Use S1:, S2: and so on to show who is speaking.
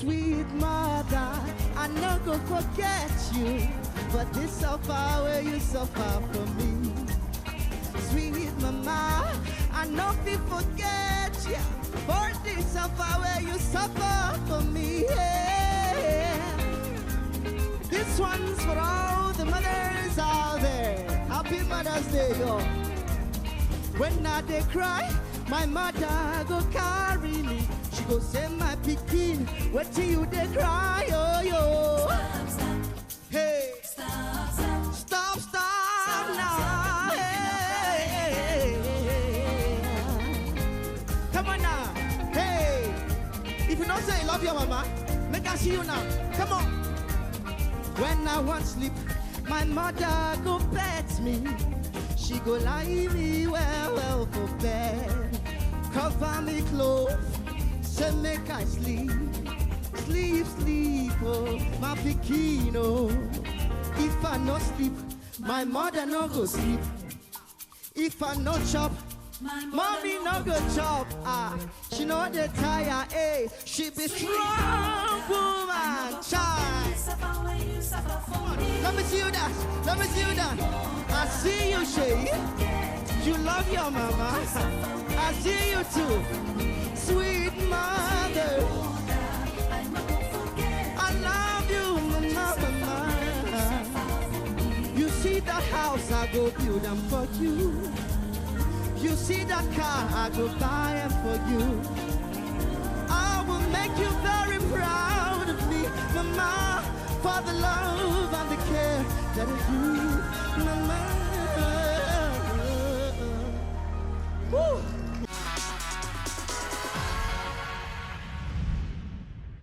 S1: Sweet mother, I no go forget you, but this suffer where you suffer for me. Sweet mama, I no fit forget you, for this suffer where you suffer for me. Yeah. This one's for all the mothers out there. Happy Mother's Day, yo. When I dey cry, my mother go carry me. She go say my pikin, what till you dey cry, oh yo.
S2: Stop, stop.
S1: Hey,
S2: Stop, stop.
S1: stop, stop now. Hey, come on now. Hey, if you don't say you love your mama, make her see you now. Come on. When I want sleep, my mother go pet me. She go lie me well for bed. Cover me close, say make I sleep. Sleep, oh, my pikin, oh. If I no sleep, my mother no go sleep. If I no chop, mommy no go chop. Ah, she know the tire, eh? She be strong woman, child. Let me see you dance. Let me see you dance. I see you shake. You love your mama. I see you too. Sweet mother. I love you, mama. You see that house, I go build them for you. You see that car, I go buy them for you. I will make you very proud of me, mama, for the love and the care that I do.